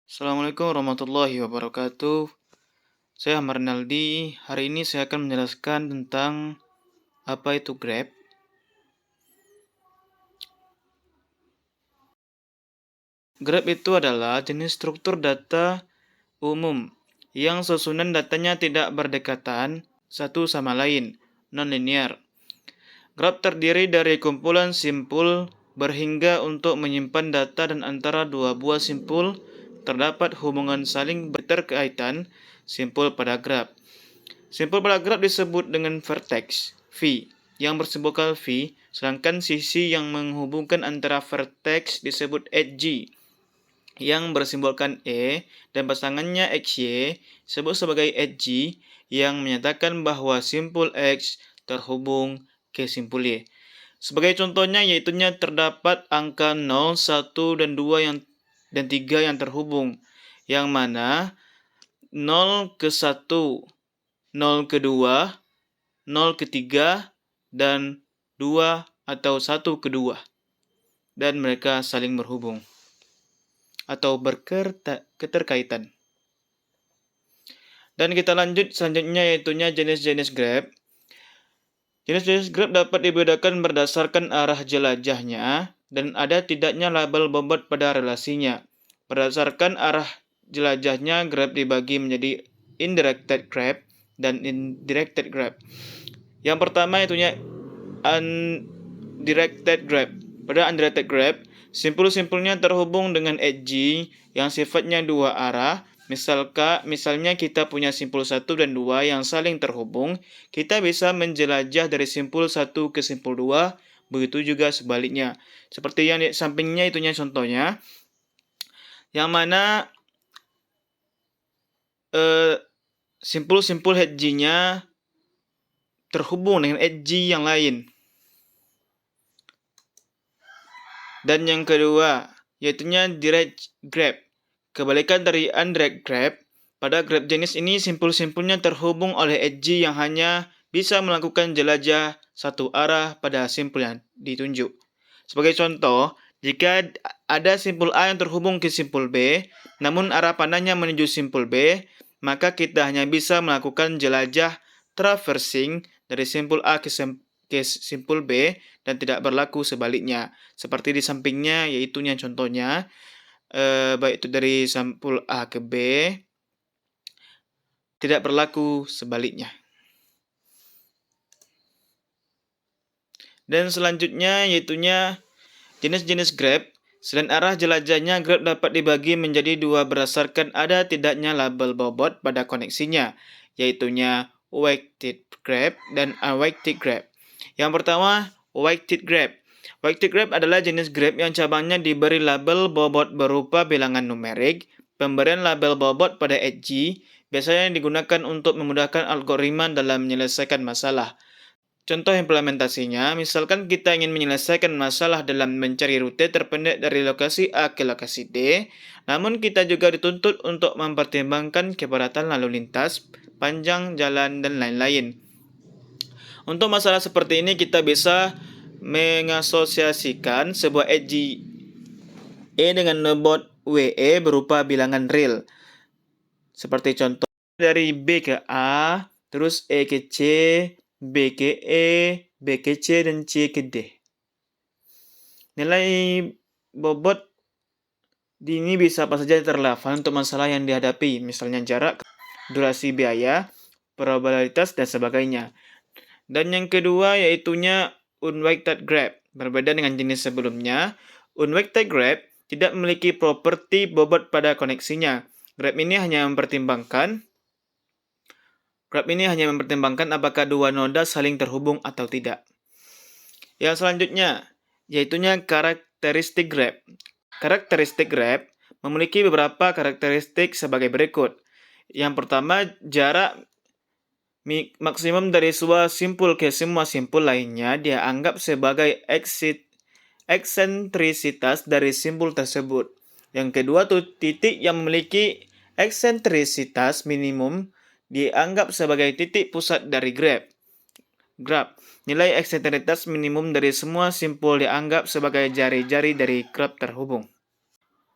Assalamualaikum warahmatullahi wabarakatuh. Saya Ahmad Rinaldi. Hari ini saya akan menjelaskan tentang apa itu Grab. Grab itu adalah jenis struktur data umum yang susunan datanya tidak berdekatan satu sama lain, non-linear. Grab terdiri dari kumpulan simpul berhingga untuk menyimpan data dan antara dua buah simpul terdapat hubungan saling berkaitan simpul pada graf. Simpul pada graf disebut dengan vertex, V, yang bersimbolkan V, sedangkan sisi yang menghubungkan antara vertex disebut edge, yang bersimbolkan E, dan pasangannya XY disebut sebagai edge, yang menyatakan bahwa simpul X terhubung ke simpul Y. Sebagai contohnya, yaitunya terdapat angka 0, 1, dan 2 dan 3 yang terhubung, yang mana 0 ke 1, 0 ke 2, 0 ke 3, dan 2 atau 1 ke 2. Dan mereka saling berhubung atau berketerkaitan. Dan kita lanjut selanjutnya yaitunya jenis-jenis Grab. Jenis-jenis Grab dapat dibedakan berdasarkan arah jelajahnya dan ada tidaknya label bobot pada relasinya. Berdasarkan arah jelajahnya, Grab dibagi menjadi indirected Grab dan indirected Grab. Yang pertama itunya undirected Grab. Pada undirected Grab, simpul-simpulnya terhubung dengan edge yang sifatnya dua arah. Misalnya kita punya simpul 1 dan 2 yang saling terhubung, kita bisa menjelajah dari simpul 1 ke simpul 2, begitu juga sebaliknya. Seperti yang di sampingnya itunya contohnya, yang mana simpul-simpul edge-nya terhubung dengan edge yang lain. Dan yang kedua, yaitunya direct grab. Kebalikan dari undirect grab, pada grab jenis ini simpul-simpulnya terhubung oleh edge yang hanya bisa melakukan jelajah satu arah pada simpul yang ditunjuk. Sebagai contoh, jika ada simpul A yang terhubung ke simpul B, namun arah pandangnya menuju simpul B, maka kita hanya bisa melakukan jelajah traversing dari simpul A ke simpul B dan tidak berlaku sebaliknya. Seperti di sampingnya, yaitu contohnya, baik itu dari sampul A ke B, tidak berlaku sebaliknya. Dan selanjutnya yaitunya jenis-jenis Grab. Selain arah jelajahnya, Grab dapat dibagi menjadi dua berdasarkan ada tidaknya label bobot pada koneksinya, yaitunya weighted Grab dan unweighted Grab. Yang pertama, weighted Grab. Weighted Grab adalah jenis Grab yang cabangnya diberi label bobot berupa bilangan numerik. Pemberian label bobot pada edge biasanya digunakan untuk memudahkan algoritma dalam menyelesaikan masalah. Contoh implementasinya, misalkan kita ingin menyelesaikan masalah dalam mencari rute terpendek dari lokasi A ke lokasi D, namun kita juga dituntut untuk mempertimbangkan kepadatan lalu lintas, panjang jalan, dan lain-lain. Untuk masalah seperti ini, kita bisa mengasosiasikan sebuah edge E dengan bobot WE berupa bilangan real. Seperti contoh dari B ke A, terus E ke C, B ke E, B ke C, dan C ke D. Nilai bobot ini bisa apa saja terlepas untuk masalah yang dihadapi, misalnya jarak, durasi biaya, probabilitas, dan sebagainya. Dan yang kedua yaitunya unweighted Grab. Berbeda dengan jenis sebelumnya, unweighted Grab tidak memiliki properti bobot pada koneksinya. Grab ini hanya mempertimbangkan apakah dua noda saling terhubung atau tidak. Yang selanjutnya, yaitunya karakteristik Grab. Karakteristik Grab memiliki beberapa karakteristik sebagai berikut. Yang pertama, jarak maksimum dari sebuah simpul ke semua simpul lainnya dianggap sebagai eksentrisitas dari simpul tersebut. Yang kedua, titik yang memiliki eksentrisitas minimum dianggap sebagai titik pusat dari graf. Nilai eksentrisitas minimum dari semua simpul dianggap sebagai jari-jari dari graf terhubung.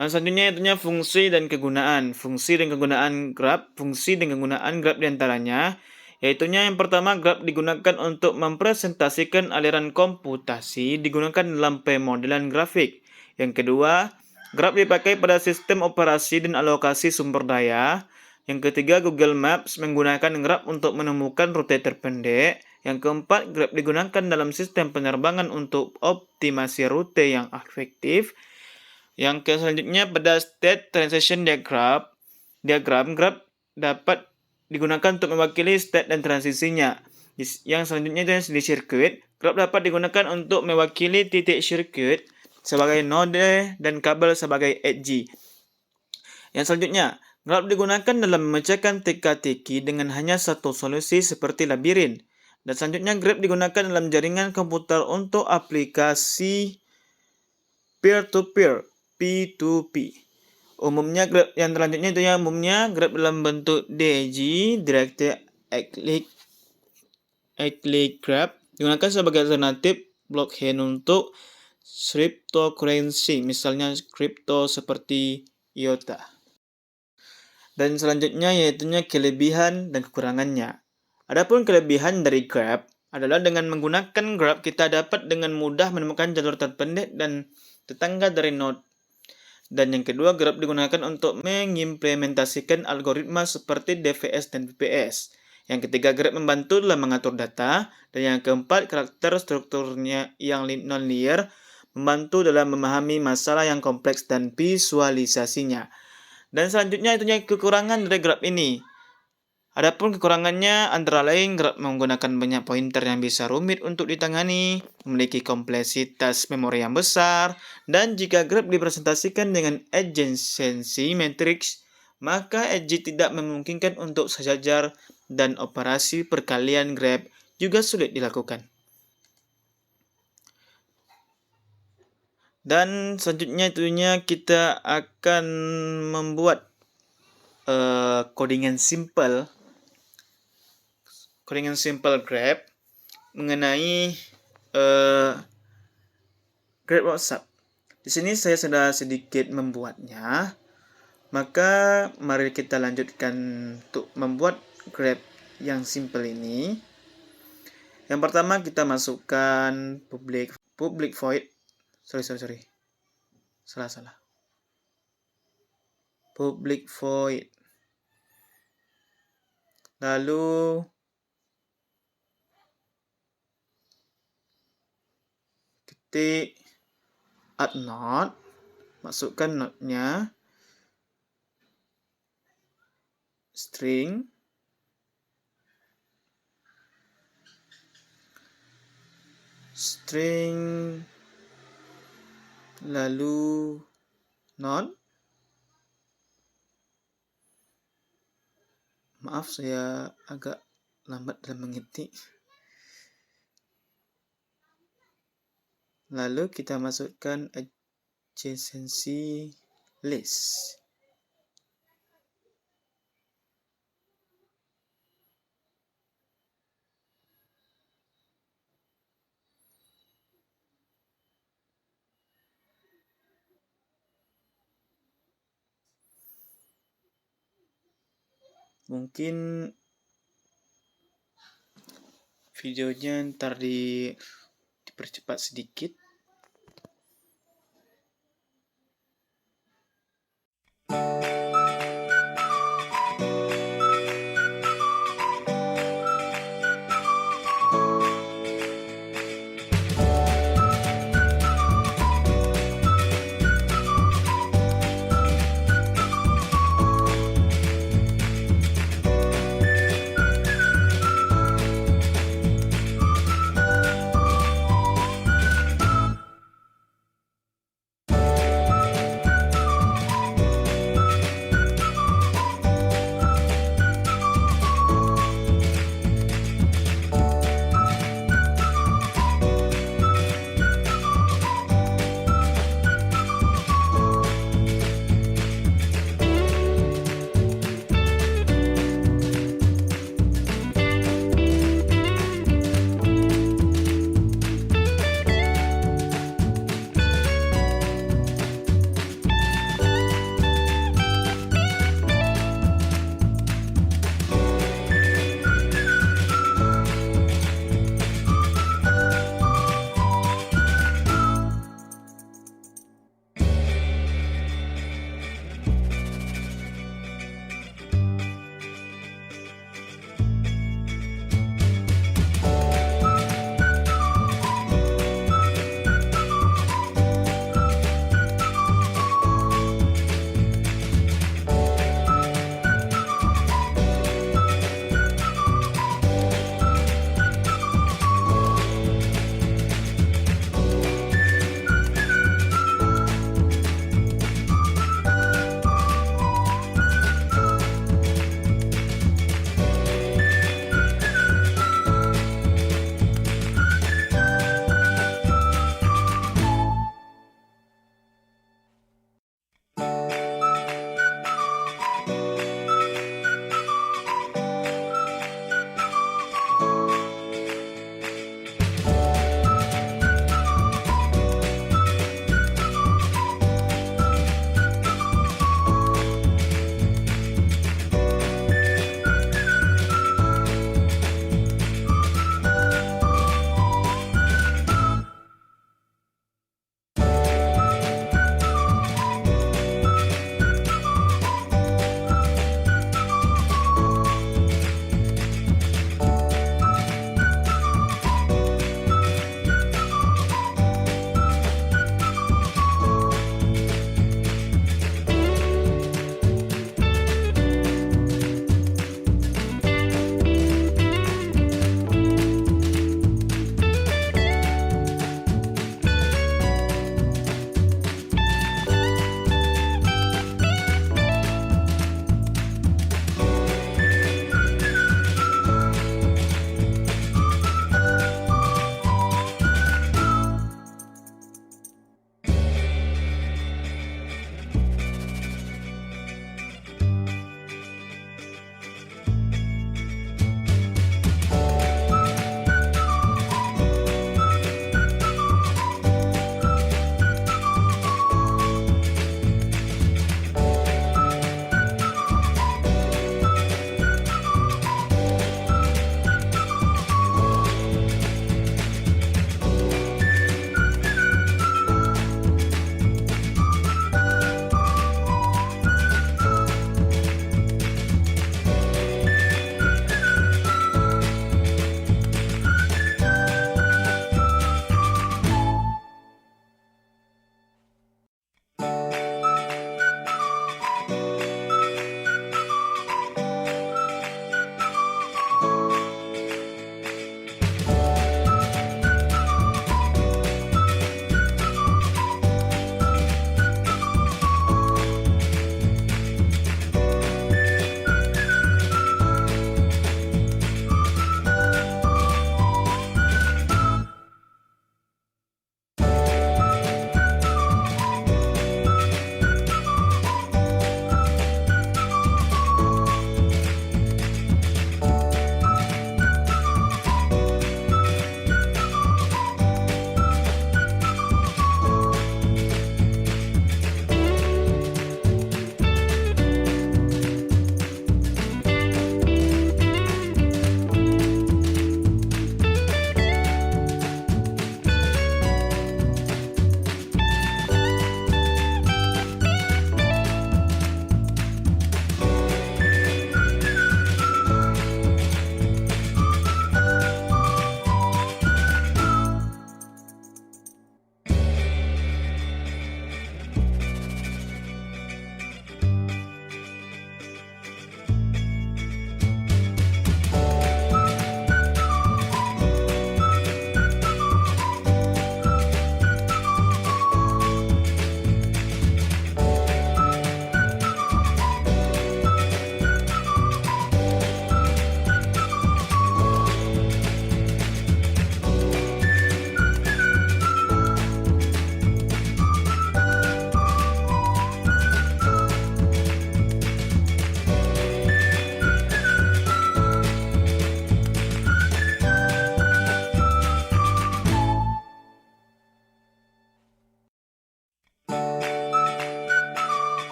Selanjutnya itunya fungsi dan kegunaan. Fungsi dan kegunaan graf. Fungsi dan kegunaan graf diantaranya, yaitunya yang pertama, graf digunakan untuk mempresentasikan aliran komputasi digunakan dalam pemodelan grafik. Yang kedua, graf dipakai pada sistem operasi dan alokasi sumber daya. Yang ketiga, Google Maps menggunakan graf untuk menemukan rute terpendek. Yang keempat, graf digunakan dalam sistem penerbangan untuk optimasi rute yang efektif. Yang selanjutnya pada state transition diagram, graf dapat digunakan untuk mewakili state dan transisinya. Yang selanjutnya itu di sirkuit, graf dapat digunakan untuk mewakili titik sirkuit sebagai node dan kabel sebagai edge. Yang selanjutnya, graf digunakan dalam memecahkan teka-teki dengan hanya satu solusi seperti labirin. Dan selanjutnya, graf digunakan dalam jaringan komputer untuk aplikasi peer-to-peer, P2P. Umumnya graf yang selanjutnya itu ya umumnya graf dalam bentuk DAG, Directed Acyclic Graph, digunakan sebagai alternatif blockchain untuk cryptocurrency, misalnya kripto seperti IOTA. Dan selanjutnya yaitunya kelebihan dan kekurangannya. Adapun kelebihan dari graf adalah dengan menggunakan graf kita dapat dengan mudah menemukan jalur terpendek dan tetangga dari node. Dan yang kedua, graf digunakan untuk mengimplementasikan algoritma seperti DVS dan VPS. Yang ketiga, graf membantu dalam mengatur data. Dan yang keempat, karakter strukturnya yang non-linear membantu dalam memahami masalah yang kompleks dan visualisasinya. Dan selanjutnya itunya kekurangan dari graf ini. Adapun kekurangannya antara lain graf menggunakan banyak pointer yang bisa rumit untuk ditangani, memiliki kompleksitas memori yang besar, dan jika graf dipresentasikan dengan adjacency matrix, maka edge tidak memungkinkan untuk sejajar dan operasi perkalian graf juga sulit dilakukan. Dan selanjutnya itunya kita akan membuat codingan simple graph mengenai graph WhatsApp. Di sini saya sudah sedikit membuatnya. Maka mari kita lanjutkan untuk membuat graph yang simple ini. Yang pertama kita masukkan public void. Salah. Public void. Lalu ketik add node, masukkan node-nya, string, lalu node. Maaf, saya agak lambat dalam mengetik. Lalu kita masukkan adjacency list. Mungkin videonya ntar dipercepat sedikit.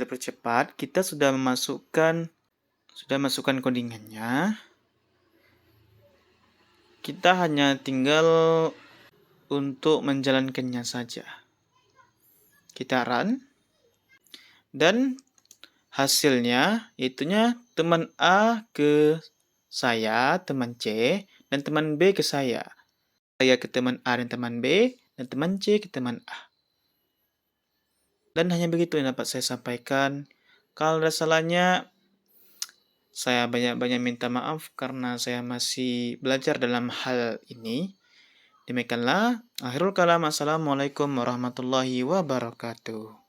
tinggal dipercepat, kita sudah masukkan codingannya. Kita hanya tinggal untuk menjalankannya saja. Kita run, dan hasilnya itunya teman A ke saya, teman C, dan teman B ke saya. Saya ke teman A dan teman B, dan teman C ke teman A. Dan hanya begitu yang dapat saya sampaikan. Kalau ada salahnya, saya banyak-banyak minta maaf karena saya masih belajar dalam hal ini. Demikianlah, akhirul kalam. Assalamualaikum warahmatullahi wabarakatuh.